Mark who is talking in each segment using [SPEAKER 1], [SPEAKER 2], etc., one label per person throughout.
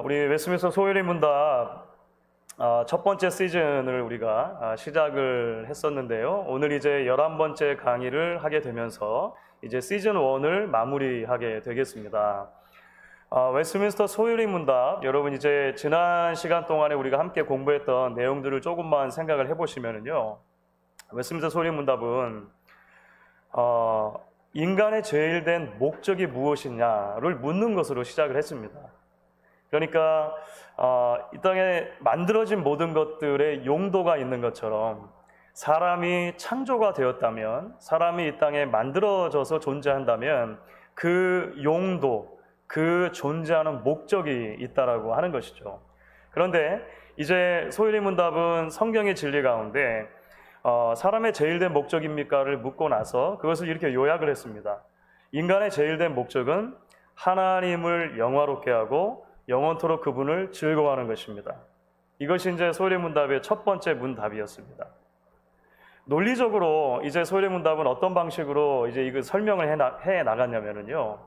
[SPEAKER 1] 우리 웨스트민스터 소요리 문답 첫 번째 시즌을 우리가 시작을 했었는데요. 오늘 이제 11번째 강의를 하게 되면서 이제 시즌 1을 마무리하게 되겠습니다. 웨스트민스터 소요리 문답, 여러분 이제 지난 시간 동안에 우리가 함께 공부했던 내용들을 조금만 생각을 해보시면은요, 웨스트민스터 소요리 문답은 인간의 제일된 목적이 무엇이냐를 묻는 것으로 시작을 했습니다. 그러니까 이 땅에 만들어진 모든 것들의 용도가 있는 것처럼 사람이 창조가 되었다면, 사람이 이 땅에 만들어져서 존재한다면 그 용도, 그 존재하는 목적이 있다라고 하는 것이죠. 그런데 이제 소요리 문답은 성경의 진리 가운데 사람의 제일된 목적입니까를 묻고 나서 그것을 이렇게 요약을 했습니다. 인간의 제일된 목적은 하나님을 영화롭게 하고 영원토록 그분을 즐거워하는 것입니다. 이것이 이제 소요리 문답의 첫 번째 문답이었습니다. 논리적으로 이제 소요리 문답은 어떤 방식으로 이제 이거 설명을 해 나갔냐면요,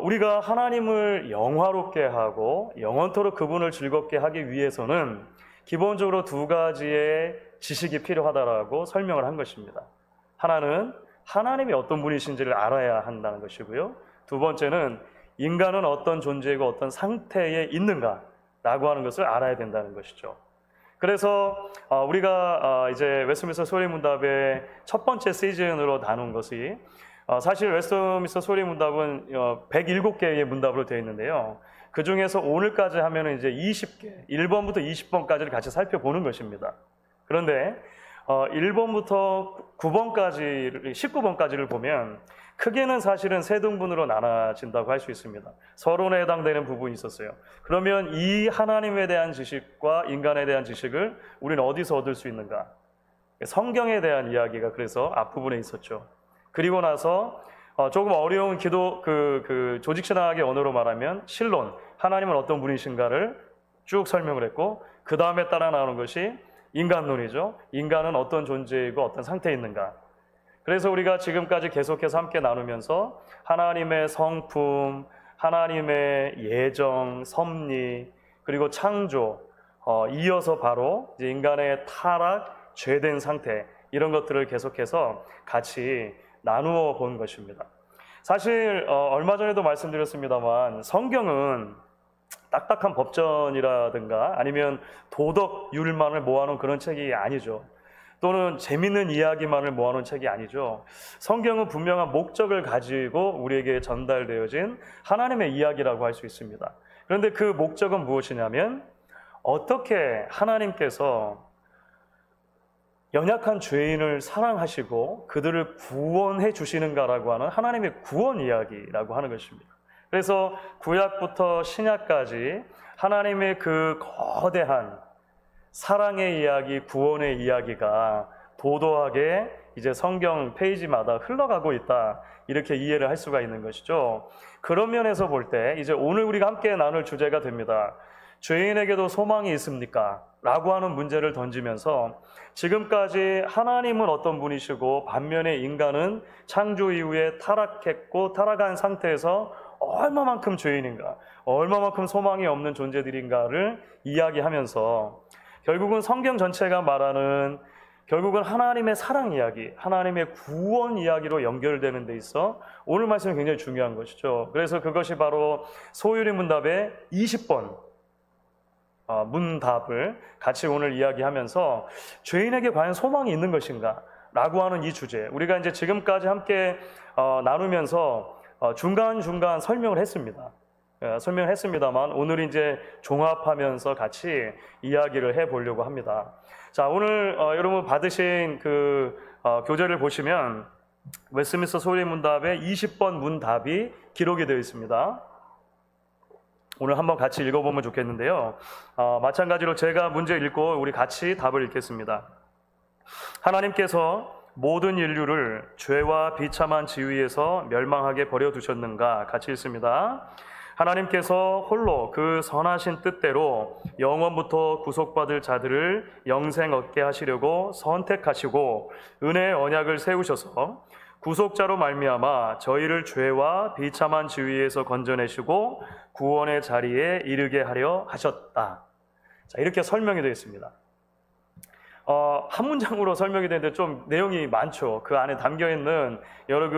[SPEAKER 1] 우리가 하나님을 영화롭게 하고 영원토록 그분을 즐겁게 하기 위해서는 기본적으로 두 가지의 지식이 필요하다라고 설명을 한 것입니다. 하나는 하나님이 어떤 분이신지를 알아야 한다는 것이고요. 두 번째는 인간은 어떤 존재이고 어떤 상태에 있는가라고 하는 것을 알아야 된다는 것이죠. 그래서 우리가 이제 웨스트민스터 소요리 문답의 첫 번째 시즌으로 나눈 것이 사실 웨스트민스터 소요리 문답은 107개의 문답으로 되어 있는데요. 그 중에서 오늘까지 하면 이제 20개, 1번부터 20번까지를 같이 살펴보는 것입니다. 그런데 1번부터 9번까지, 19번까지를 보면 크게는 사실은 세 등분으로 나눠진다고 할 수 있습니다. 서론에 해당되는 부분이 있었어요. 그러면 이 하나님에 대한 지식과 인간에 대한 지식을 우리는 어디서 얻을 수 있는가? 성경에 대한 이야기가 그래서 앞부분에 있었죠. 그리고 나서 조금 어려운 기도 조직신학의 언어로 말하면 신론, 하나님은 어떤 분이신가를 쭉 설명을 했고, 그 다음에 따라 나오는 것이 인간론이죠. 인간은 어떤 존재이고 어떤 상태에 있는가. 그래서 우리가 지금까지 계속해서 함께 나누면서 하나님의 성품, 하나님의 예정, 섭리, 그리고 창조, 이어서 바로 이제 인간의 타락, 죄된 상태, 이런 것들을 계속해서 같이 나누어 본 것입니다. 사실 얼마 전에도 말씀드렸습니다만 성경은 딱딱한 법전이라든가 아니면 도덕율만을 모아놓은 그런 책이 아니죠. 또는 재밌는 이야기만을 모아놓은 책이 아니죠. 성경은 분명한 목적을 가지고 우리에게 전달되어진 하나님의 이야기라고 할 수 있습니다. 그런데 그 목적은 무엇이냐면 어떻게 하나님께서 연약한 죄인을 사랑하시고 그들을 구원해 주시는가라고 하는 하나님의 구원 이야기라고 하는 것입니다. 그래서 구약부터 신약까지 하나님의 그 거대한 사랑의 이야기, 구원의 이야기가 도도하게 이제 성경 페이지마다 흘러가고 있다, 이렇게 이해를 할 수가 있는 것이죠. 그런 면에서 볼 때 이제 오늘 우리가 함께 나눌 주제가 됩니다. 죄인에게도 소망이 있습니까? 라고 하는 문제를 던지면서 지금까지 하나님은 어떤 분이시고 반면에 인간은 창조 이후에 타락했고 타락한 상태에서 얼마만큼 죄인인가, 얼마만큼 소망이 없는 존재들인가를 이야기하면서 결국은 성경 전체가 말하는 결국은 하나님의 사랑 이야기, 하나님의 구원 이야기로 연결되는 데 있어 오늘 말씀이 굉장히 중요한 것이죠. 그래서 그것이 바로 소요리 문답의 20번 문답을 같이 오늘 이야기하면서 죄인에게 과연 소망이 있는 것인가? 라고 하는 이 주제, 우리가 이제 지금까지 함께 나누면서 중간중간 설명을 했습니다. 설명을 했습니다만 오늘 이제 종합하면서 같이 이야기를 해보려고 합니다. 자, 오늘 여러분 받으신 그 교재를 보시면 웨스트민스터 소요리 문답의 20번 문답이 기록이 되어 있습니다. 오늘 한번 같이 읽어보면 좋겠는데요. 마찬가지로 제가 문제 읽고 우리 같이 답을 읽겠습니다. 하나님께서 모든 인류를 죄와 비참한 지위에서 멸망하게 버려두셨는가? 같이 읽습니다. 하나님께서 홀로 그 선하신 뜻대로 영원부터 구속받을 자들을 영생 얻게 하시려고 선택하시고 은혜의 언약을 세우셔서 구속자로 말미암아 저희를 죄와 비참한 지위에서 건져내시고 구원의 자리에 이르게 하려 하셨다. 자, 이렇게 설명이 되어 있습니다. 한 문장으로 설명이 되는데 좀 내용이 많죠. 그 안에 담겨 있는 여러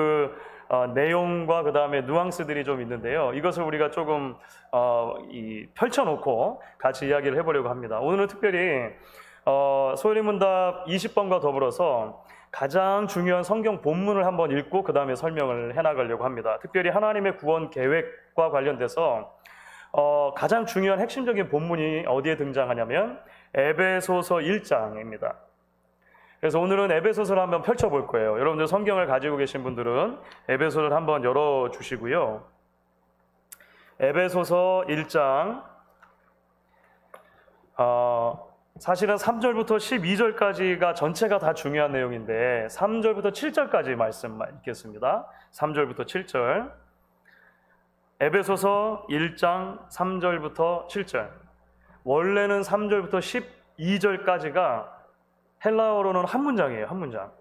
[SPEAKER 1] 내용과 그 다음에 뉘앙스들이 좀 있는데요. 이것을 우리가 조금 펼쳐놓고 같이 이야기를 해보려고 합니다. 오늘은 특별히 소요리 문답 20번과 더불어서 가장 중요한 성경 본문을 한번 읽고 그 다음에 설명을 해나가려고 합니다. 특별히 하나님의 구원 계획과 관련돼서 가장 중요한 핵심적인 본문이 어디에 등장하냐면 에베소서 1장입니다. 그래서 오늘은 에베소서를 한번 펼쳐볼 거예요. 여러분들 성경을 가지고 계신 분들은 에베소서를 한번 열어주시고요. 에베소서 1장 사실은 3절부터 12절까지가 전체가 다 중요한 내용인데 3절부터 7절까지 말씀만 읽겠습니다. 3절부터 7절 에베소서 1장 3절부터 7절 원래는 3절부터 12절까지가 헬라어로는 한 문장이에요. 한 문장.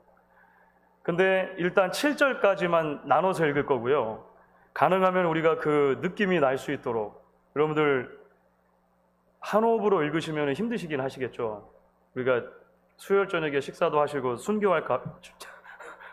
[SPEAKER 1] 근데 일단 7절까지만 나눠서 읽을 거고요. 가능하면 우리가 그 느낌이 날 수 있도록 여러분들 한 호흡으로 읽으시면 힘드시긴 하시겠죠. 우리가 수요일 저녁에 식사도 하시고 순교할까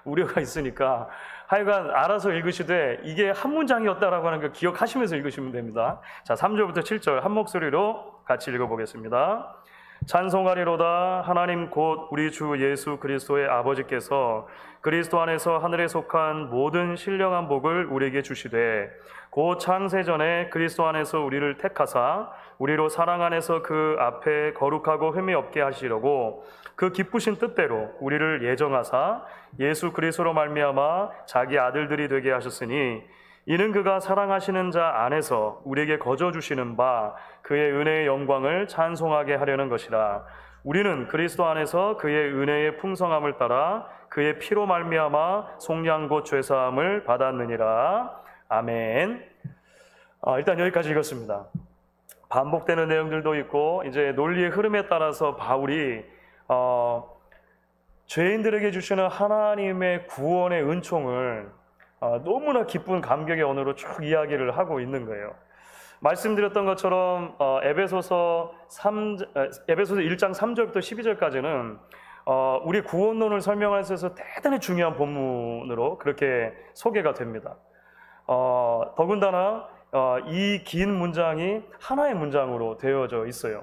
[SPEAKER 1] 우려가 있으니까 하여간 알아서 읽으시되 이게 한 문장이었다라고 하는 걸 기억하시면서 읽으시면 됩니다. 자, 3절부터 7절 한 목소리로 같이 읽어보겠습니다. 찬송하리로다. 하나님 곧 우리 주 예수 그리스도의 아버지께서 그리스도 안에서 하늘에 속한 모든 신령한 복을 우리에게 주시되 곧 창세전에 그리스도 안에서 우리를 택하사 우리로 사랑 안에서 그 앞에 거룩하고 흠이 없게 하시려고 그 기쁘신 뜻대로 우리를 예정하사 예수 그리스도로 말미암아 자기 아들들이 되게 하셨으니 이는 그가 사랑하시는 자 안에서 우리에게 거저 주시는 바 그의 은혜의 영광을 찬송하게 하려는 것이라. 우리는 그리스도 안에서 그의 은혜의 풍성함을 따라 그의 피로 말미암아 속량 곧 죄사함을 받았느니라. 아멘. 일단 여기까지 읽었습니다. 반복되는 내용들도 있고 이제 논리의 흐름에 따라서 바울이 죄인들에게 주시는 하나님의 구원의 은총을 너무나 기쁜 감격의 언어로 쭉 이야기를 하고 있는 거예요. 말씀드렸던 것처럼 에베소서 1장 3절부터 12절까지는 우리 구원론을 설명할 수 있어서 대단히 중요한 본문으로 그렇게 소개가 됩니다. 더군다나 이 긴 문장이 하나의 문장으로 되어져 있어요.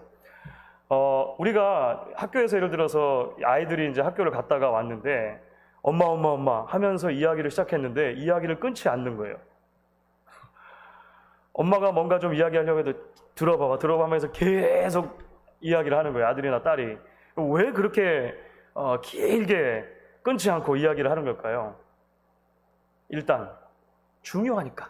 [SPEAKER 1] 우리가 학교에서 예를 들어서 아이들이 이제 학교를 갔다가 왔는데 엄마 하면서 이야기를 시작했는데 이야기를 끊지 않는 거예요. 엄마가 뭔가 좀 이야기하려고 해도 들어봐 하면서 계속 이야기를 하는 거예요. 아들이나 딸이. 왜 그렇게 길게 끊지 않고 이야기를 하는 걸까요? 일단 중요하니까.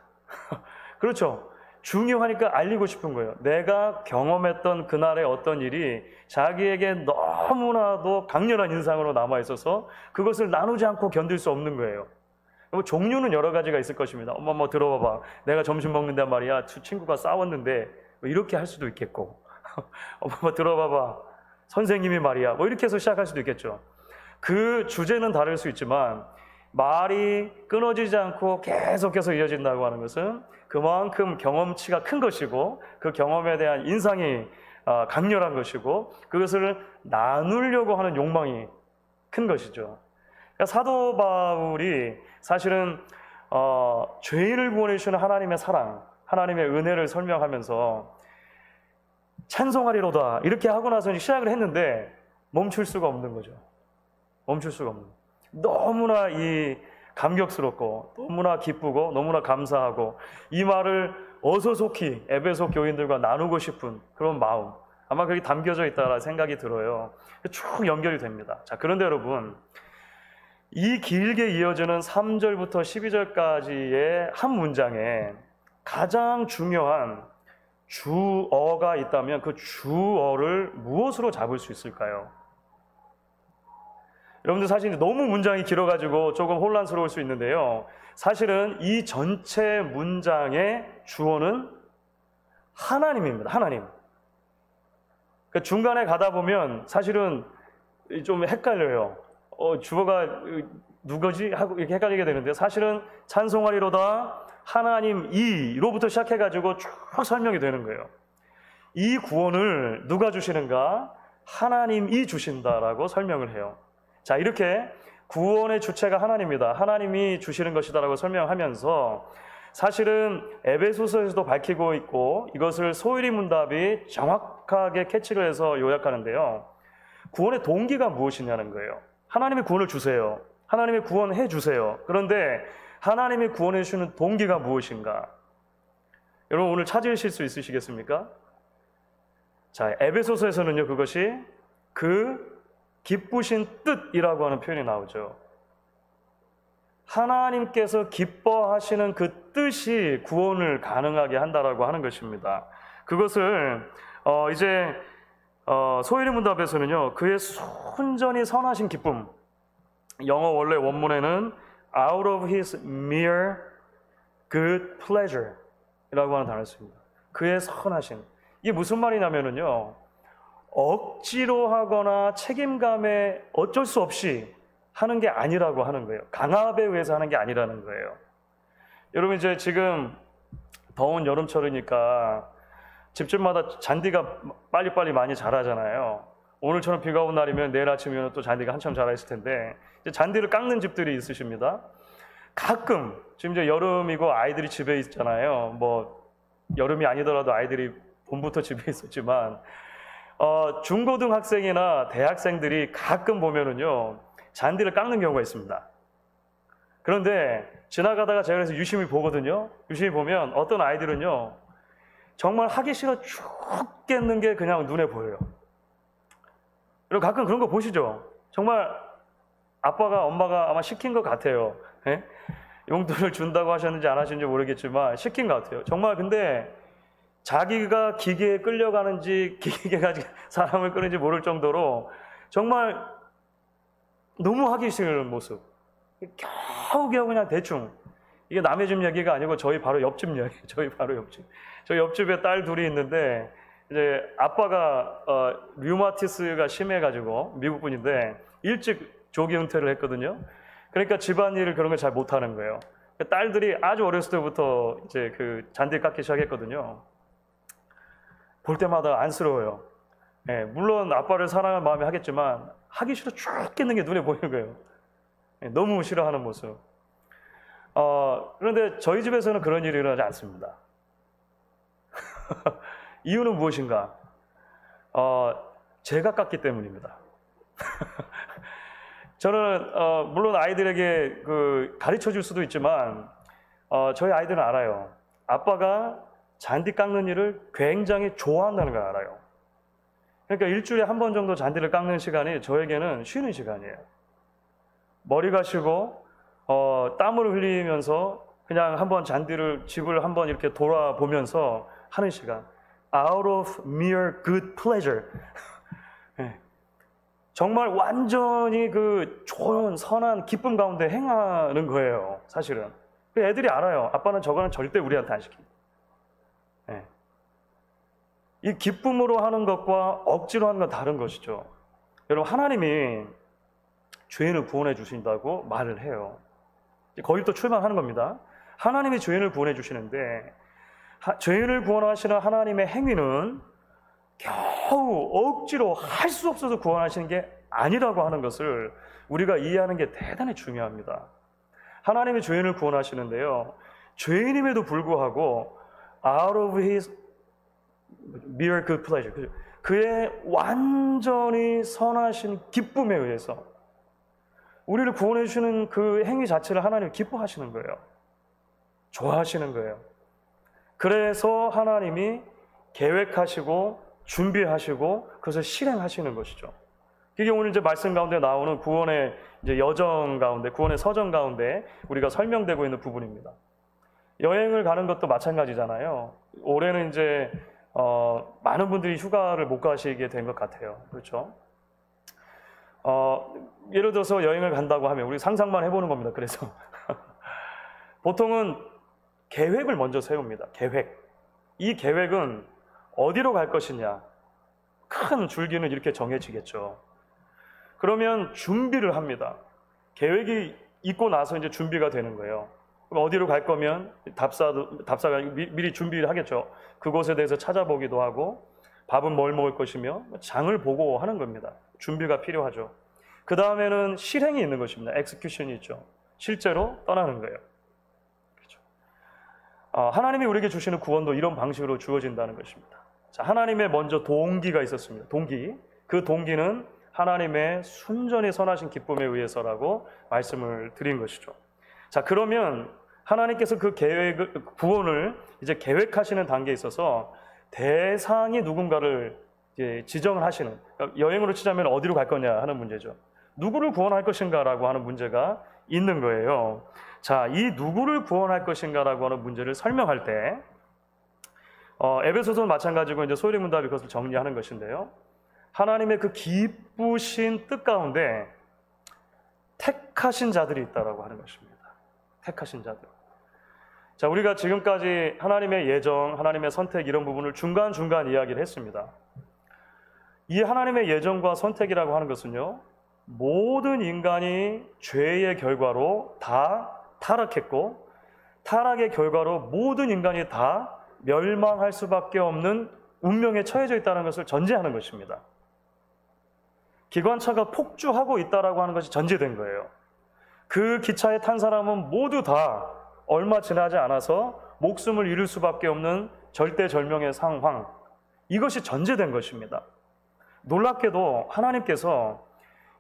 [SPEAKER 1] 그렇죠. 중요하니까 알리고 싶은 거예요. 내가 경험했던 그날의 어떤 일이 자기에게 너무나도 강렬한 인상으로 남아있어서 그것을 나누지 않고 견딜 수 없는 거예요. 종류는 여러 가지가 있을 것입니다. 엄마 들어봐봐. 내가 점심 먹는단 말이야. 친구가 싸웠는데 이렇게 할 수도 있겠고 엄마 들어봐봐. 선생님이 말이야. 이렇게 해서 시작할 수도 있겠죠. 그 주제는 다를 수 있지만 말이 끊어지지 않고 계속해서 이어진다고 하는 것은 그만큼 경험치가 큰 것이고 그 경험에 대한 인상이 강렬한 것이고 그것을 나누려고 하는 욕망이 큰 것이죠. 그러니까 사도 바울이 사실은 죄인을 구원해 주시는 하나님의 사랑, 하나님의 은혜를 설명하면서 찬송하리로다 이렇게 하고 나서 시작을 했는데 멈출 수가 없는 거죠. 멈출 수가 없는 거예요. 너무나 이 감격스럽고 너무나 기쁘고 너무나 감사하고 이 말을 어서속히 에베소 교인들과 나누고 싶은 그런 마음 아마 그게 담겨져 있다라 생각이 들어요. 쭉 연결이 됩니다. 자, 그런데 여러분 이 길게 이어지는 3절부터 12절까지의 한 문장에 가장 중요한 주어가 있다면 그 주어를 무엇으로 잡을 수 있을까요? 여러분들 사실 너무 문장이 길어가지고 조금 혼란스러울 수 있는데요. 사실은 이 전체 문장의 주어는 하나님입니다. 하나님. 그러니까 중간에 가다 보면 사실은 좀 헷갈려요. 주어가 누구지? 하고 이렇게 헷갈리게 되는데 사실은 찬송하리로다 하나님 이로부터 시작해가지고 쭉 설명이 되는 거예요. 이 구원을 누가 주시는가? 하나님이 주신다라고 설명을 해요. 자, 이렇게 구원의 주체가 하나님이다. 하나님이 주시는 것이다라고 설명하면서 사실은 에베소서에서도 밝히고 있고 이것을 소일이 문답이 정확하게 캐치를 해서 요약하는데요. 구원의 동기가 무엇이냐는 거예요. 하나님이 구원을 주세요. 하나님이 구원해 주세요. 그런데 하나님이 구원해 주시는 동기가 무엇인가? 여러분 오늘 찾으실 수 있으시겠습니까? 자, 에베소서에서는요, 그것이 그 기쁘신 뜻이라고 하는 표현이 나오죠. 하나님께서 기뻐하시는 그 뜻이 구원을 가능하게 한다라고 하는 것입니다. 그것을 이제 소일이 문답에서는요, 그의 순전히 선하신 기쁨, 영어 원래 원문에는 out of his mere good pleasure 이라고 하는 단어를 씁니다. 그의 선하신, 이게 무슨 말이냐면요, 억지로 하거나 책임감에 어쩔 수 없이 하는 게 아니라고 하는 거예요. 강압에 의해서 하는 게 아니라는 거예요. 여러분 이제 지금 더운 여름철이니까 집집마다 잔디가 빨리빨리 많이 자라잖아요. 오늘처럼 비가 온 날이면 내일 아침이면 또 잔디가 한참 자라 있을 텐데 이제 잔디를 깎는 집들이 있으십니다. 가끔 지금 이제 여름이고 아이들이 집에 있잖아요. 뭐 여름이 아니더라도 아이들이 봄부터 집에 있었지만 중고등학생이나 대학생들이 가끔 보면은요 잔디를 깎는 경우가 있습니다. 그런데 지나가다가 제가 그래서 유심히 보거든요. 유심히 보면 어떤 아이들은요 정말 하기 싫어 죽겠는 게 그냥 눈에 보여요. 여러분 가끔 그런 거 보시죠? 정말 아빠가 엄마가 아마 시킨 것 같아요. 예? 용돈을 준다고 하셨는지 안 하셨는지 모르겠지만 시킨 것 같아요. 정말 근데 자기가 기계에 끌려가는지 기계가 사람을 끄는지 모를 정도로 정말 너무 하기 싫은 모습. 겨우겨우 그냥 대충. 이게 남의 집 얘기가 아니고 저희 바로 옆집 얘기. 저희 바로 옆집. 저희 옆집에 딸 둘이 있는데 이제 아빠가 류마티스가 심해가지고 미국 분인데 일찍 조기 은퇴를 했거든요. 그러니까 집안일을 그런 걸 잘 못하는 거예요. 딸들이 아주 어렸을 때부터 이제 그 잔디 깎기 시작했거든요. 볼 때마다 안쓰러워요. 예, 물론 아빠를 사랑하는 마음이 하겠지만 하기 싫어 죽겠는 게 눈에 보이는 거예요. 예, 너무 싫어하는 모습. 그런데 저희 집에서는 그런 일이 일어나지 않습니다. 이유는 무엇인가? 제가 깎기 때문입니다. 저는 물론 아이들에게 가르쳐 줄 수도 있지만 저희 아이들은 알아요. 아빠가 잔디 깎는 일을 굉장히 좋아한다는 걸 알아요. 그러니까 일주일에 한 번 정도 잔디를 깎는 시간이 저에게는 쉬는 시간이에요. 머리가 쉬고 땀을 흘리면서 그냥 한번 잔디를 집을 한번 이렇게 돌아보면서 하는 시간. Out of mere good pleasure. 정말 완전히 그 좋은 선한 기쁨 가운데 행하는 거예요. 사실은. 애들이 알아요. 아빠는 저거는 절대 우리한테 안 시킵니다. 네. 이 기쁨으로 하는 것과 억지로 하는 건 다른 것이죠. 여러분 하나님이 죄인을 구원해 주신다고 말을 해요. 거기부터 출발하는 겁니다. 하나님이 죄인을 구원해 주시는데 죄인을 구원하시는 하나님의 행위는 겨우 억지로 할 수 없어서 구원하시는 게 아니라고 하는 것을 우리가 이해하는 게 대단히 중요합니다. 하나님이 죄인을 구원하시는데요. 죄인임에도 불구하고 out of his mere good pleasure, 그의 완전히 선하신 기쁨에 의해서 우리를 구원해 주시는 그 행위 자체를 하나님이 기뻐하시는 거예요. 좋아하시는 거예요. 그래서 하나님이 계획하시고 준비하시고 그것을 실행하시는 것이죠. 이게 오늘 이제 말씀 가운데 나오는 구원의 이제 여정 가운데, 구원의 서정 가운데 우리가 설명되고 있는 부분입니다. 여행을 가는 것도 마찬가지잖아요. 올해는 이제 많은 분들이 휴가를 못 가시게 된 것 같아요. 그렇죠? 예를 들어서 여행을 간다고 하면 우리 상상만 해보는 겁니다. 그래서 보통은 계획을 먼저 세웁니다. 계획. 이 계획은 어디로 갈 것이냐. 큰 줄기는 이렇게 정해지겠죠. 그러면 준비를 합니다. 계획이 있고 나서 이제 준비가 되는 거예요. 그럼 어디로 갈 거면 답사가 미리 준비를 하겠죠. 그곳에 대해서 찾아보기도 하고 밥은 뭘 먹을 것이며 장을 보고 하는 겁니다. 준비가 필요하죠. 그 다음에는 실행이 있는 것입니다. 엑스큐션이 있죠. 실제로 떠나는 거예요. 그렇죠. 하나님이 우리에게 주시는 구원도 이런 방식으로 주어진다는 것입니다. 자, 하나님의 먼저 동기가 있었습니다. 동기. 그 동기는 하나님의 순전히 선하신 기쁨에 의해서라고 말씀을 드린 것이죠. 자, 그러면 하나님께서 그 구원을 이제 계획하시는 단계에 있어서 대상이 누군가를 이제 지정을 하시는, 그러니까 여행으로 치자면 어디로 갈 거냐 하는 문제죠. 누구를 구원할 것인가라고 하는 문제가 있는 거예요. 자, 이 누구를 구원할 것인가라고 하는 문제를 설명할 때 에베소서는 마찬가지고 이제 소리문답이 그것을 정리하는 것인데요. 하나님의 그 기쁘신 뜻 가운데 택하신 자들이 있다라고 하는 것입니다. 택하신 자들. 자, 우리가 지금까지 하나님의 예정, 하나님의 선택 이런 부분을 중간중간 이야기를 했습니다. 이 하나님의 예정과 선택이라고 하는 것은요, 모든 인간이 죄의 결과로 다 타락했고 타락의 결과로 모든 인간이 다 멸망할 수밖에 없는 운명에 처해져 있다는 것을 전제하는 것입니다. 기관차가 폭주하고 있다라고 하는 것이 전제된 거예요. 그 기차에 탄 사람은 모두 다 얼마 지나지 않아서 목숨을 잃을 수밖에 없는 절대절명의 상황, 이것이 전제된 것입니다. 놀랍게도 하나님께서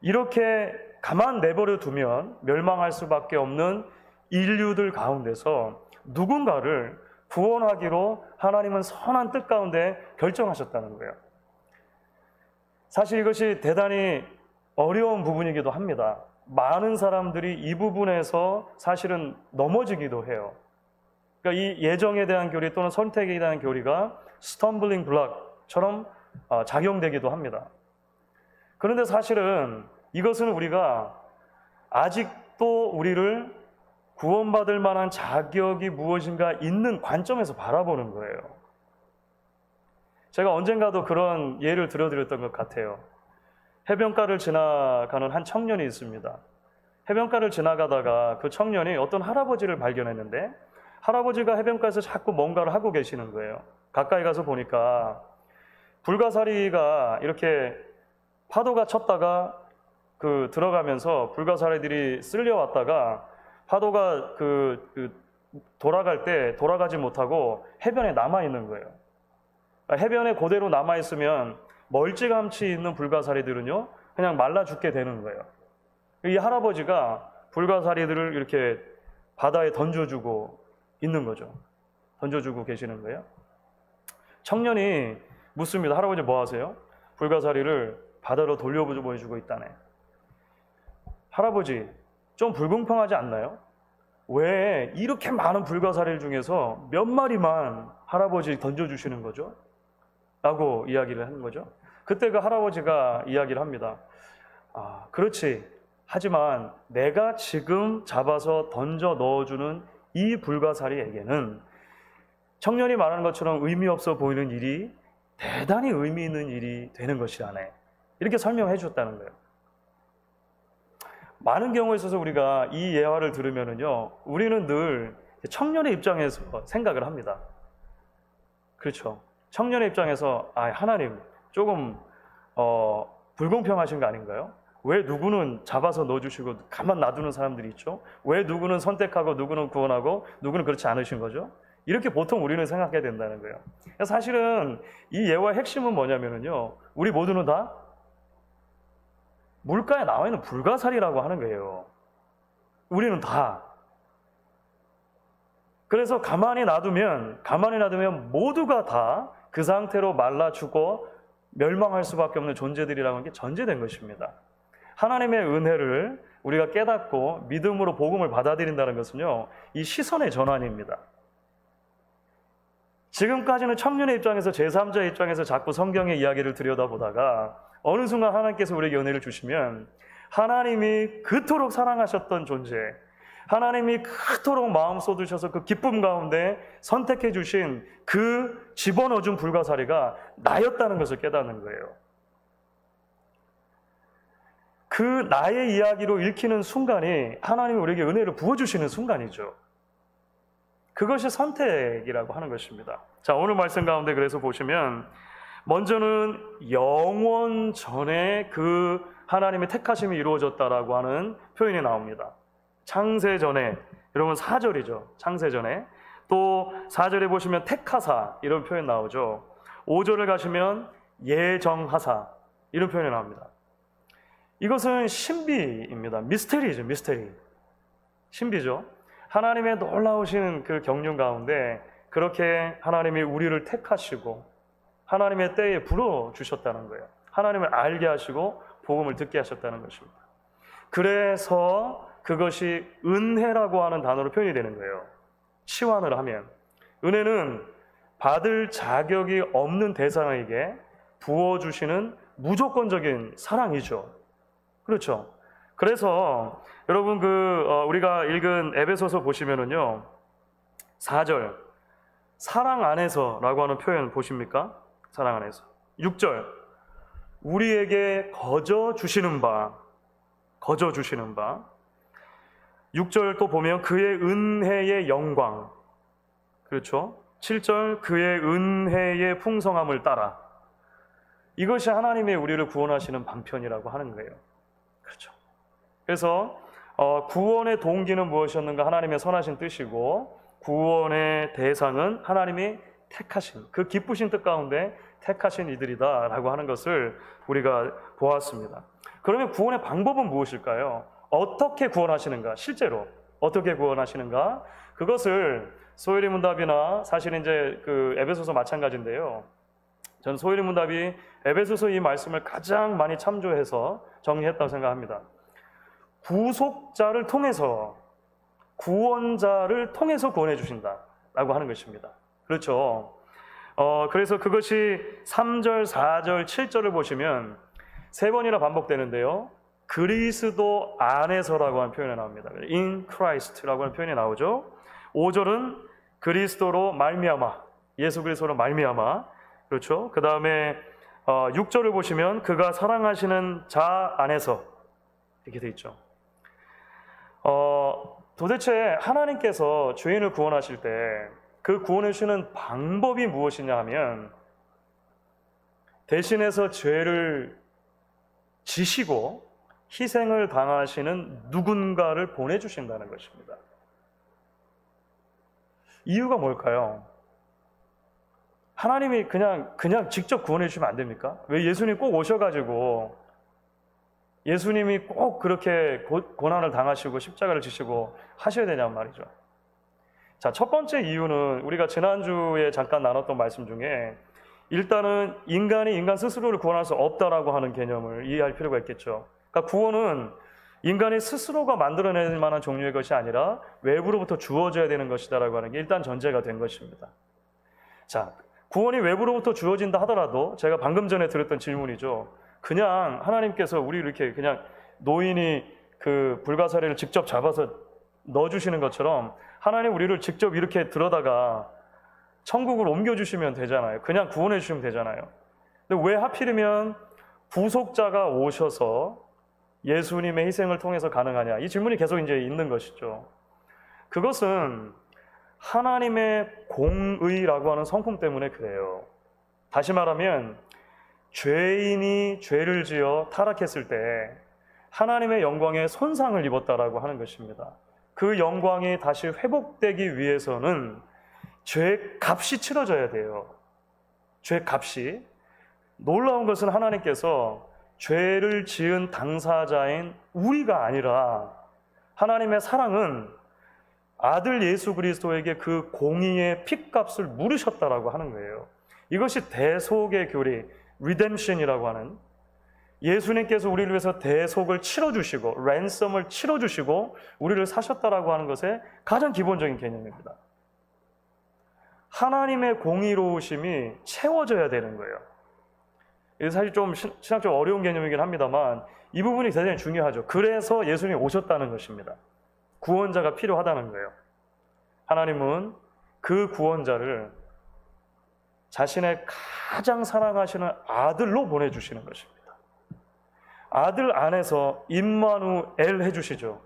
[SPEAKER 1] 이렇게 가만 내버려 두면 멸망할 수밖에 없는 인류들 가운데서 누군가를 구원하기로 하나님은 선한 뜻 가운데 결정하셨다는 거예요. 사실 이것이 대단히 어려운 부분이기도 합니다. 많은 사람들이 이 부분에서 사실은 넘어지기도 해요. 그러니까 이 예정에 대한 교리 또는 선택에 대한 교리가 스텀블링 블록처럼 작용되기도 합니다. 그런데 사실은 이것은 우리가 아직도 우리를 구원받을 만한 자격이 무엇인가 있는 관점에서 바라보는 거예요. 제가 언젠가도 그런 예를 들어드렸던 것 같아요. 해변가를 지나가는 한 청년이 있습니다. 해변가를 지나가다가 그 청년이 어떤 할아버지를 발견했는데 할아버지가 해변가에서 자꾸 뭔가를 하고 계시는 거예요. 가까이 가서 보니까 불가사리가 이렇게 파도가 쳤다가 들어가면서 불가사리들이 쓸려왔다가 파도가 돌아갈 때 돌아가지 못하고 해변에 남아있는 거예요. 해변에 그대로 남아있으면 멀찌감치 있는 불가사리들은요, 그냥 말라 죽게 되는 거예요. 이 할아버지가 불가사리들을 이렇게 바다에 던져주고 있는 거죠. 던져주고 계시는 거예요. 청년이 묻습니다. 할아버지 뭐 하세요? 불가사리를 바다로 돌려보내주고 있다네. 할아버지, 좀 불공평하지 않나요? 왜 이렇게 많은 불가사리 중에서 몇 마리만 할아버지 던져주시는 거죠? 라고 이야기를 하는 거죠. 그때 그 할아버지가 이야기를 합니다. 그렇지. 하지만 내가 지금 잡아서 던져 넣어주는 이 불가사리에게는 청년이 말하는 것처럼 의미 없어 보이는 일이 대단히 의미 있는 일이 되는 것이라네. 이렇게 설명해 주셨다는 거예요. 많은 경우에 있어서 우리가 이 예화를 들으면은요, 우리는 늘 청년의 입장에서 생각을 합니다. 그렇죠. 청년의 입장에서 하나님 조금 불공평하신 거 아닌가요? 왜 누구는 잡아서 넣어주시고 가만 놔두는 사람들이 있죠? 왜 누구는 선택하고 누구는 구원하고 누구는 그렇지 않으신 거죠? 이렇게 보통 우리는 생각해야 된다는 거예요. 사실은 이 예화의 핵심은 뭐냐면요, 우리 모두는 다 물가에 나와 있는 불가사리라고 하는 거예요. 우리는 다. 그래서 가만히 놔두면 모두가 다 그 상태로 말라 죽어 멸망할 수밖에 없는 존재들이라고 하는 게 전제된 것입니다. 하나님의 은혜를 우리가 깨닫고 믿음으로 복음을 받아들인다는 것은요, 이 시선의 전환입니다. 지금까지는 청년의 입장에서 제3자의 입장에서 자꾸 성경의 이야기를 들여다보다가 어느 순간 하나님께서 우리에게 은혜를 주시면 하나님이 그토록 사랑하셨던 존재, 하나님이 그토록 마음 쏟으셔서 그 기쁨 가운데 선택해 주신 그 집어넣어준 불가사리가 나였다는 것을 깨닫는 거예요. 그 나의 이야기로 읽히는 순간이 하나님이 우리에게 은혜를 부어주시는 순간이죠. 그것이 선택이라고 하는 것입니다. 자, 오늘 말씀 가운데 그래서 보시면 먼저는 영원 전에 그 하나님의 택하심이 이루어졌다라고 하는 표현이 나옵니다. 창세 전에, 여러분 4절이죠. 창세 전에. 또 4절에 보시면 택하사 이런 표현 나오죠. 5절을 가시면 예정하사 이런 표현이 나옵니다. 이것은 신비입니다. 미스테리죠. 미스테리. 신비죠. 하나님의 놀라우신 그 경륜 가운데 그렇게 하나님이 우리를 택하시고 하나님의 때에 불어주셨다는 거예요. 하나님을 알게 하시고 복음을 듣게 하셨다는 것입니다. 그래서 그것이 은혜라고 하는 단어로 표현이 되는 거예요. 치환을 하면 은혜는 받을 자격이 없는 대상에게 부어주시는 무조건적인 사랑이죠. 그렇죠. 그래서 여러분 우리가 읽은 에베소서 보시면은요 4절 사랑 안에서라고 하는 표현 보십니까? 사랑 안에서. 6절 우리에게 거저 주시는 바 6절 또 보면 그의 은혜의 영광. 그렇죠. 7절 그의 은혜의 풍성함을 따라. 이것이 하나님의 우리를 구원하시는 방편이라고 하는 거예요. 그렇죠. 그래서 구원의 동기는 무엇이었는가? 하나님의 선하신 뜻이고 구원의 대상은 하나님이 택하신 그 기쁘신 뜻 가운데 택하신 이들이다라고 하는 것을 우리가 보았습니다. 그러면 구원의 방법은 무엇일까요? 어떻게 구원하시는가? 실제로 어떻게 구원하시는가? 그것을 소요리 문답이나 사실은 이제 그 에베소서 마찬가지인데요. 저는 소요리 문답이 에베소서 이 말씀을 가장 많이 참조해서 정리했다고 생각합니다. 구속자를 통해서 구원자를 통해서 구원해 주신다라고 하는 것입니다. 그렇죠. 그래서 그것이 3절, 4절, 7절을 보시면 세 번이나 반복되는데요. 그리스도 안에서라고 하는 표현이 나옵니다. In Christ라고 하는 표현이 나오죠. 5절은 그리스도로 말미암아, 예수 그리스도로 말미암아. 그렇죠. 그 다음에 6절을 보시면 그가 사랑하시는 자 안에서 이렇게 돼 있죠. 도대체 하나님께서 죄인을 구원하실 때 그 구원해 주시는 방법이 무엇이냐 하면 대신해서 죄를 지시고 희생을 당하시는 누군가를 보내주신다는 것입니다. 이유가 뭘까요? 하나님이 그냥 직접 구원해 주시면 안 됩니까? 왜 예수님 꼭 오셔가지고 예수님이 꼭 그렇게 고난을 당하시고 십자가를 지시고 하셔야 되냔 말이죠. 자, 첫 번째 이유는 우리가 지난주에 잠깐 나눴던 말씀 중에 일단은 인간이 인간 스스로를 구원할 수 없다라고 하는 개념을 이해할 필요가 있겠죠. 그러니까 구원은 인간이 스스로가 만들어낼 만한 종류의 것이 아니라 외부로부터 주어져야 되는 것이다라고 하는 게 일단 전제가 된 것입니다. 자, 구원이 외부로부터 주어진다 하더라도 제가 방금 전에 드렸던 질문이죠. 그냥 하나님께서 우리 이렇게 그냥 노인이 그 불가사리를 직접 잡아서 넣어주시는 것처럼 하나님 우리를 직접 이렇게 들어다가 천국으로 옮겨주시면 되잖아요. 그냥 구원해 주시면 되잖아요. 근데 왜 하필이면 구속자가 오셔서 예수님의 희생을 통해서 가능하냐? 이 질문이 계속 이제 있는 것이죠. 그것은 하나님의 공의라고 하는 성품 때문에 그래요. 다시 말하면 죄인이 죄를 지어 타락했을 때 하나님의 영광에 손상을 입었다라고 하는 것입니다. 그 영광이 다시 회복되기 위해서는 죄 값이 치러져야 돼요. 죄 값이. 놀라운 것은 하나님께서 죄를 지은 당사자인 우리가 아니라 하나님의 사랑은 아들 예수 그리스도에게 그 공의의 핏값을 물으셨다라고 하는 거예요. 이것이 대속의 교리, 리뎀션이라고 하는 예수님께서 우리를 위해서 대속을 치러주시고 랜섬을 치러주시고 우리를 사셨다라고 하는 것의 가장 기본적인 개념입니다. 하나님의 공의로우심이 채워져야 되는 거예요. 이게 사실 좀 신학적으로 어려운 개념이긴 합니다만 이 부분이 대단히 중요하죠. 그래서 예수님이 오셨다는 것입니다. 구원자가 필요하다는 거예요. 하나님은 그 구원자를 자신의 가장 사랑하시는 아들로 보내주시는 것입니다. 아들 안에서 임마누엘 해주시죠.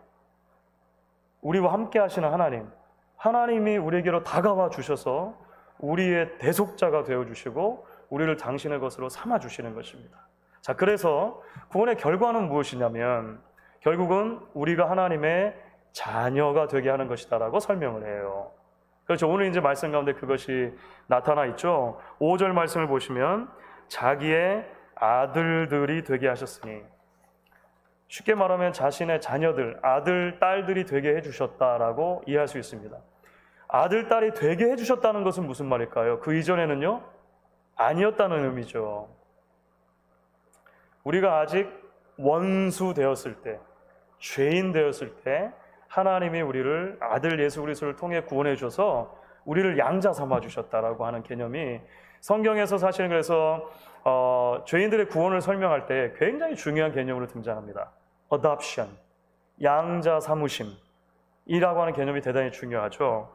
[SPEAKER 1] 우리와 함께 하시는 하나님, 하나님이 우리에게로 다가와 주셔서 우리의 대속자가 되어주시고 우리를 당신의 것으로 삼아주시는 것입니다. 자, 그래서 구원의 결과는 무엇이냐면 결국은 우리가 하나님의 자녀가 되게 하는 것이다라고 설명을 해요. 그렇죠. 오늘 이제 말씀 가운데 그것이 나타나 있죠. 5절 말씀을 보시면 자기의 아들들이 되게 하셨으니, 쉽게 말하면 자신의 자녀들, 아들, 딸들이 되게 해주셨다라고 이해할 수 있습니다. 아들, 딸이 되게 해주셨다는 것은 무슨 말일까요? 그 이전에는요? 아니었다는 의미죠. 우리가 아직 원수 되었을 때, 죄인 되었을 때 하나님이 우리를 아들 예수 그리스도를 통해 구원해 주셔서 우리를 양자 삼아 주셨다라고 하는 개념이 성경에서 사실은 그래서 죄인들의 구원을 설명할 때 굉장히 중요한 개념으로 등장합니다. adoption, 양자 삼으심이라고 하는 개념이 대단히 중요하죠.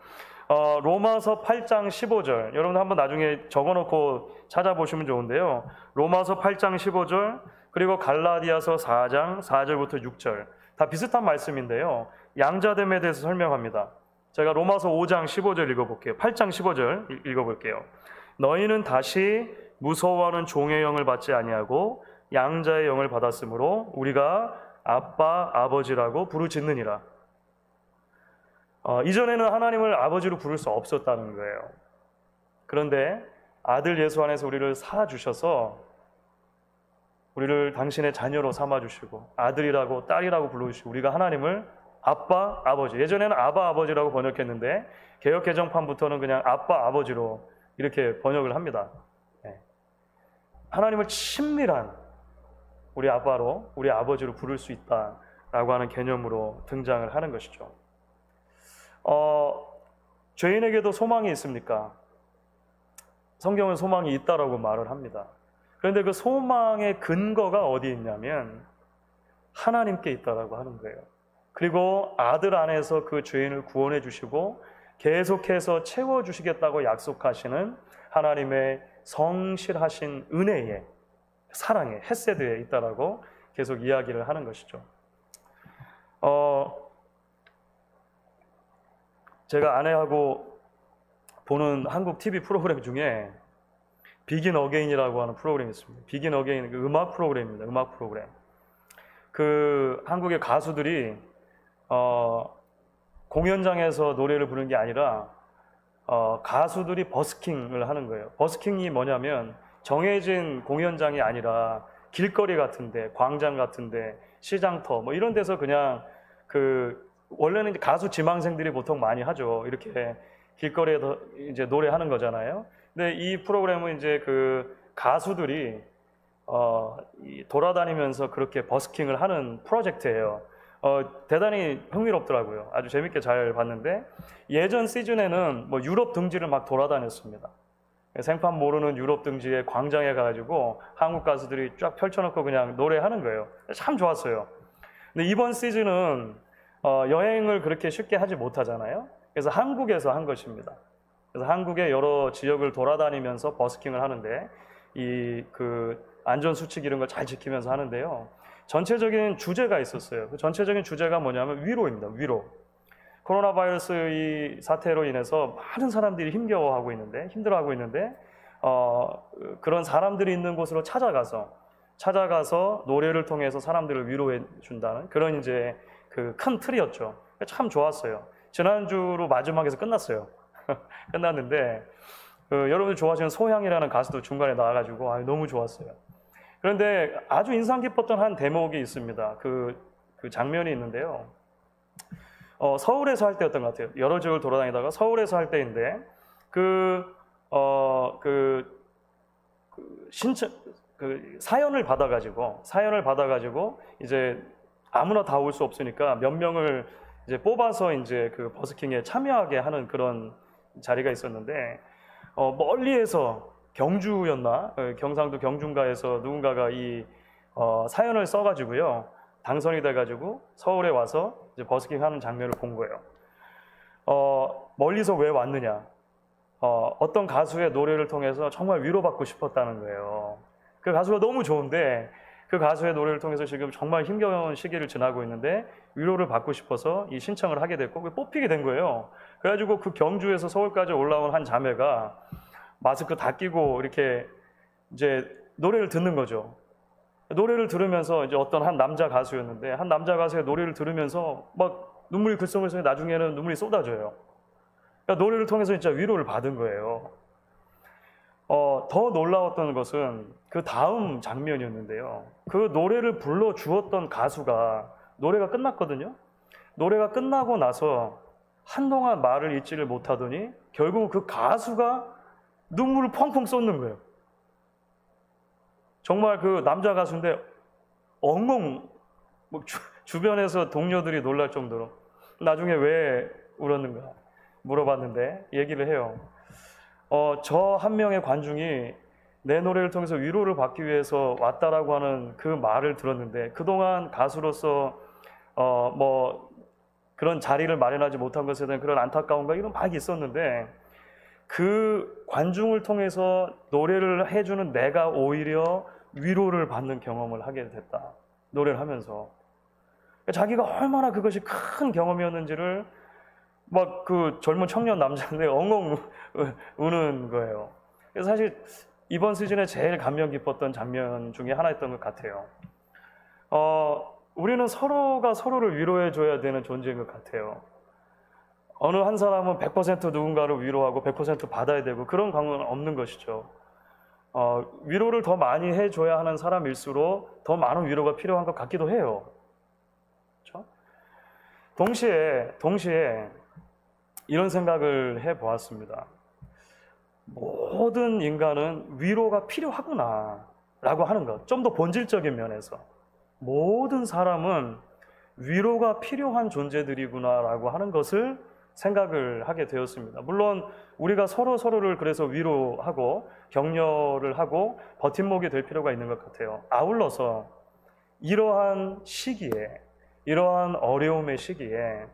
[SPEAKER 1] 로마서 8장 15절, 여러분 한번 나중에 적어놓고 찾아보시면 좋은데요. 로마서 8장 15절, 그리고 갈라디아서 4장 4절부터 6절, 다 비슷한 말씀인데요. 양자됨에 대해서 설명합니다. 제가 로마서 5장 15절 읽어볼게요. 8장 15절 읽어볼게요. 너희는 다시 무서워하는 종의 영을 받지 아니하고 양자의 영을 받았으므로 우리가 아빠, 아버지라고 부르짖느니라. 이전에는 하나님을 아버지로 부를 수 없었다는 거예요. 그런데 아들 예수 안에서 우리를 사주셔서 우리를 당신의 자녀로 삼아주시고 아들이라고 딸이라고 불러주시고 우리가 하나님을 아빠, 아버지, 예전에는 아바, 아버지라고 번역했는데 개역 개정판부터는 그냥 아빠, 아버지로 이렇게 번역을 합니다. 하나님을 친밀한 우리 아빠로, 우리 아버지로 부를 수 있다라고 하는 개념으로 등장을 하는 것이죠. 죄인에게도 소망이 있습니까? 성경은 소망이 있다라고 말을 합니다. 그런데 그 소망의 근거가 어디 있냐면 하나님께 있다라고 하는 거예요. 그리고 아들 안에서 그 죄인을 구원해 주시고 계속해서 채워주시겠다고 약속하시는 하나님의 성실하신 은혜에, 사랑에, 헤세드에 있다라고 계속 이야기를 하는 것이죠. 제가 아내하고 보는 한국 TV 프로그램 중에 비긴 어게인이라고 하는 프로그램이 있습니다. 비긴 어게인, 그 음악 프로그램입니다. 음악 프로그램. 그 한국의 가수들이 공연장에서 노래를 부르는 게 아니라 가수들이 버스킹을 하는 거예요. 버스킹이 뭐냐면 정해진 공연장이 아니라 길거리 같은데, 광장 같은데, 시장터 뭐 이런 데서 그냥 원래는 이제 가수 지망생들이 보통 많이 하죠. 이렇게 길거리에서 이제 노래하는 거잖아요. 근데 이 프로그램은 이제 그 가수들이 돌아다니면서 그렇게 버스킹을 하는 프로젝트예요. 대단히 흥미롭더라고요. 아주 재밌게 잘 봤는데 예전 시즌에는 뭐 유럽 등지를 막 돌아다녔습니다. 생판 모르는 유럽 등지에 광장에 가가지고 한국 가수들이 쫙 펼쳐놓고 그냥 노래하는 거예요. 참 좋았어요. 근데 이번 시즌은 여행을 그렇게 쉽게 하지 못하잖아요. 그래서 한국에서 한 것입니다. 그래서 한국의 여러 지역을 돌아다니면서 버스킹을 하는데 그 안전 수칙 이런 걸 잘 지키면서 하는데요. 전체적인 주제가 있었어요. 그 전체적인 주제가 뭐냐면 위로입니다. 위로. 코로나 바이러스 이 사태로 인해서 많은 사람들이 힘겨워하고 있는데, 힘들어하고 있는데 그런 사람들이 있는 곳으로 찾아가서 노래를 통해서 사람들을 위로해 준다는 그런 이제 그 큰 틀이었죠. 참 좋았어요. 지난주로 마지막에서 끝났어요. 끝났는데 여러분들 좋아하시는 소향이라는 가수도 중간에 나와가지고 너무 좋았어요. 그런데 아주 인상 깊었던 한 대목이 있습니다. 그 장면이 있는데요. 서울에서 할 때였던 것 같아요. 여러 지역을 돌아다니다가 서울에서 할 때인데 사연을 받아가지고 이제 아무나 다 올 수 없으니까 몇 명을 이제 뽑아서 이제 그 버스킹에 참여하게 하는 그런 자리가 있었는데 멀리에서 경주였나? 경상도 경중가에서 누군가가 이 사연을 써가지고요. 당선이 돼가지고 서울에 와서 이제 버스킹 하는 장면을 본 거예요. 멀리서 왜 왔느냐? 어떤 가수의 노래를 통해서 정말 위로받고 싶었다는 거예요. 그 가수가 너무 좋은데 그 가수의 노래를 통해서 지금 정말 힘겨운 시기를 지나고 있는데 위로를 받고 싶어서 이 신청을 하게 됐고 뽑히게 된 거예요. 그래가지고 그 경주에서 서울까지 올라온 한 자매가 마스크 다 끼고 이렇게 이제 노래를 듣는 거죠. 노래를 들으면서 이제 어떤 한 남자 가수였는데 한 남자 가수의 노래를 들으면서 막 눈물이 글썽글썽 나중에는 눈물이 쏟아져요. 그러니까 노래를 통해서 진짜 위로를 받은 거예요. 더 놀라웠던 것은 그 다음 장면이었는데요. 그 노래를 불러주었던 가수가 노래가 끝났거든요. 노래가 끝나고 나서 한동안 말을 잇지를 못하더니 결국 그 가수가 눈물을 펑펑 쏟는 거예요. 정말 그 남자 가수인데 엉엉 주변에서 동료들이 놀랄 정도로 나중에 왜 울었는가 물어봤는데 얘기를 해요. 저 한 명의 관중이 내 노래를 통해서 위로를 받기 위해서 왔다라고 하는 그 말을 들었는데 그동안 가수로서 뭐 그런 자리를 마련하지 못한 것에 대한 그런 안타까움과 이런 많이 있었는데 그 관중을 통해서 노래를 해주는 내가 오히려 위로를 받는 경험을 하게 됐다. 노래를 하면서 자기가 얼마나 그것이 큰 경험이었는지를 막 그 젊은 청년 남자인데 엉엉 우는 거예요. 그래서 사실 이번 시즌에 제일 감명 깊었던 장면 중에 하나였던 것 같아요. 우리는 서로가 서로를 위로해 줘야 되는 존재인 것 같아요. 어느 한 사람은 100% 누군가를 위로하고 100% 받아야 되고 그런 강은 없는 것이죠. 위로를 더 많이 해줘야 하는 사람일수록 더 많은 위로가 필요한 것 같기도 해요. 그렇죠? 동시에 이런 생각을 해보았습니다. 모든 인간은 위로가 필요하구나 라고 하는 것, 좀 더 본질적인 면에서 모든 사람은 위로가 필요한 존재들이구나 라고 하는 것을 생각을 하게 되었습니다. 물론 우리가 서로를 그래서 위로하고 격려를 하고 버팀목이 될 필요가 있는 것 같아요. 아울러서 이러한 시기에, 이러한 어려움의 시기에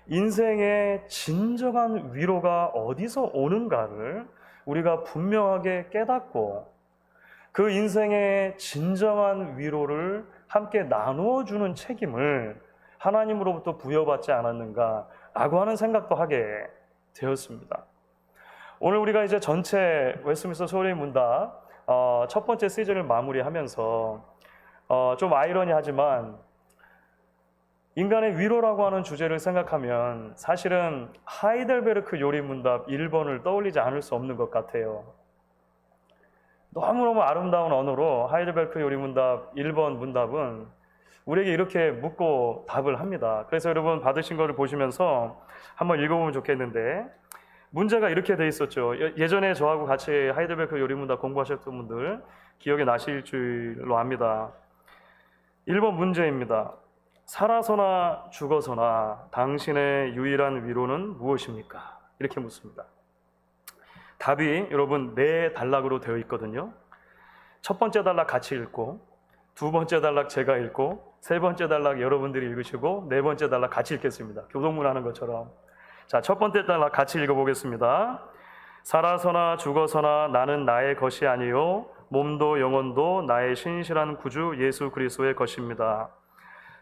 [SPEAKER 1] 인생의 진정한 위로가 어디서 오는가를 우리가 분명하게 깨닫고 그 인생의 진정한 위로를 함께 나누어주는 책임을 하나님으로부터 부여받지 않았는가라고 하는 생각도 하게 되었습니다. 오늘 우리가 이제 전체 웨스트민스터 소리의 문답 첫 번째 시즌을 마무리하면서 좀 아이러니하지만 인간의 위로라고 하는 주제를 생각하면 사실은 하이델베르크 요리 문답 1번을 떠올리지 않을 수 없는 것 같아요. 너무너무 아름다운 언어로 하이델베르크 요리 문답 1번 문답은 우리에게 이렇게 묻고 답을 합니다. 그래서 여러분 받으신 거를 보시면서 한번 읽어보면 좋겠는데 문제가 이렇게 돼 있었죠. 예전에 저하고 같이 하이델베르크 요리 문답 공부하셨던 분들 기억이 나실 줄로 압니다. 1번 문제입니다. 살아서나 죽어서나 당신의 유일한 위로는 무엇입니까? 이렇게 묻습니다. 답이 여러분 4단락으로 되어 있거든요. 첫 번째 단락 같이 읽고, 두 번째 단락 제가 읽고, 세 번째 단락 여러분들이 읽으시고, 네 번째 단락 같이 읽겠습니다. 교동문 하는 것처럼. 자, 첫 번째 단락 같이 읽어보겠습니다. 살아서나 죽어서나 나는 나의 것이 아니요 몸도 영혼도 나의 신실한 구주 예수 그리스도의 것입니다.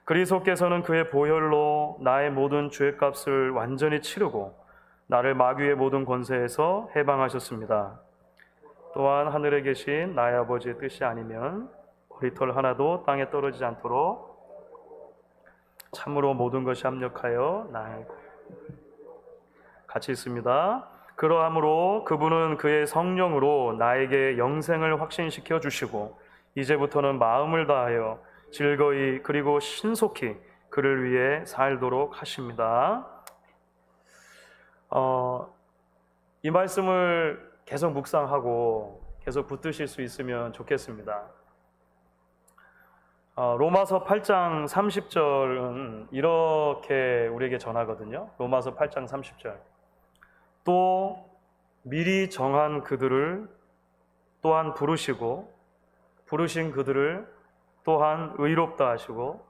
[SPEAKER 1] 그리스도께서는 그의 보혈로 나의 모든 죄값을 완전히 치르고 나를 마귀의 모든 권세에서 해방하셨습니다. 또한 하늘에 계신 나의 아버지의 뜻이 아니면 머리털 하나도 땅에 떨어지지 않도록 참으로 모든 것이 합력하여 나의 같이 있습니다. 그러함으로 그분은 그의 성령으로 나에게 영생을 확신시켜 주시고 이제부터는 마음을 다하여 즐거이 그리고 신속히 그를 위해 살도록 하십니다. 이 말씀을 계속 묵상하고 계속 붙드실 수 있으면 좋겠습니다. 로마서 8장 30절은 이렇게 우리에게 전하거든요. 로마서 8장 30절. 또 미리 정한 그들을 또한 부르시고 부르신 그들을 또한 의롭다 하시고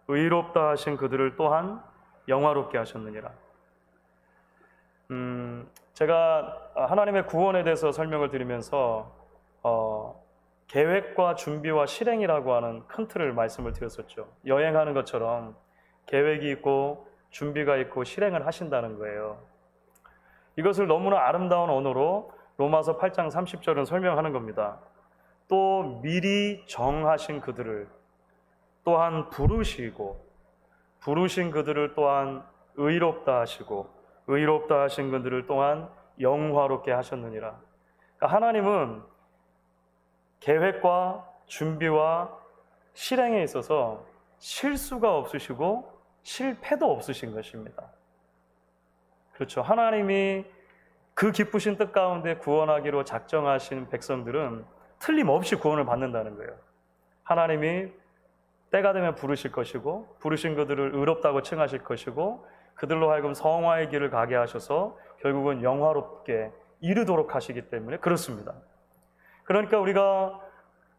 [SPEAKER 1] 의롭다 하신 그들을 또한 영화롭게 하셨느니라. 제가 하나님의 구원에 대해서 설명을 드리면서 계획과 준비와 실행이라고 하는 큰 틀을 말씀을 드렸었죠. 여행하는 것처럼 계획이 있고 준비가 있고 실행을 하신다는 거예요. 이것을 너무나 아름다운 언어로 로마서 8장 30절은 설명하는 겁니다. 또 미리 정하신 그들을 또한 부르신 그들을 또한 의롭다 하시고 의롭다 하신 그들을 또한 영화롭게 하셨느니라. 그러니까 하나님은 계획과 준비와 실행에 있어서 실수가 없으시고 실패도 없으신 것입니다. 그렇죠. 하나님이 그 기쁘신 뜻 가운데 구원하기로 작정하신 백성들은 틀림없이 구원을 받는다는 거예요. 하나님이 때가 되면 부르실 것이고 부르신 그들을 의롭다고 칭하실 것이고 그들로 하여금 성화의 길을 가게 하셔서 결국은 영화롭게 이르도록 하시기 때문에 그렇습니다. 그러니까 우리가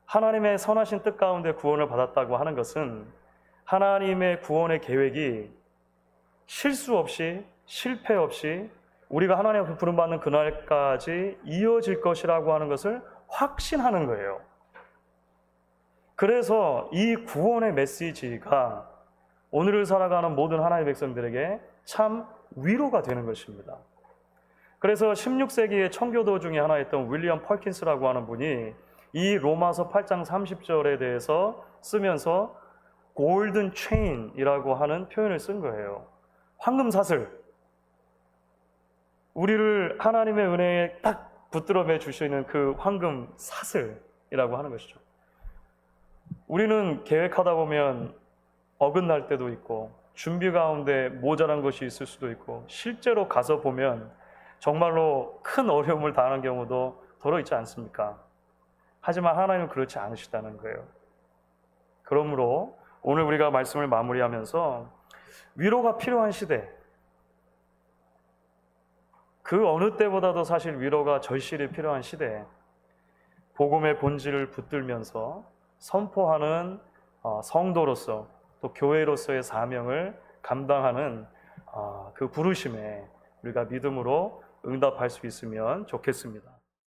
[SPEAKER 1] 하나님의 선하신 뜻 가운데 구원을 받았다고 하는 것은 하나님의 구원의 계획이 실수 없이 실패 없이 우리가 하나님 앞에 부름받는 그날까지 이어질 것이라고 하는 것을 확신하는 거예요. 그래서 이 구원의 메시지가 오늘을 살아가는 모든 하나님의 백성들에게 참 위로가 되는 것입니다. 그래서 16세기의 청교도 중에 하나였던 윌리엄 펄킨스라고 하는 분이 이 로마서 8장 30절에 대해서 쓰면서 골든 체인이라고 하는 표현을 쓴 거예요. 황금 사슬. 우리를 하나님의 은혜에 딱 붙들어 매 주시는 그 황금 사슬이라고 하는 것이죠. 우리는 계획하다 보면 어긋날 때도 있고 준비 가운데 모자란 것이 있을 수도 있고 실제로 가서 보면 정말로 큰 어려움을 당하는 경우도 더러 있지 않습니까? 하지만 하나님은 그렇지 않으시다는 거예요. 그러므로 오늘 우리가 말씀을 마무리하면서 위로가 필요한 시대, 그 어느 때보다도 사실 위로가 절실히 필요한 시대에 복음의 본질을 붙들면서 선포하는 성도로서 또 교회로서의 사명을 감당하는 그 부르심에 우리가 믿음으로 응답할 수 있으면 좋겠습니다.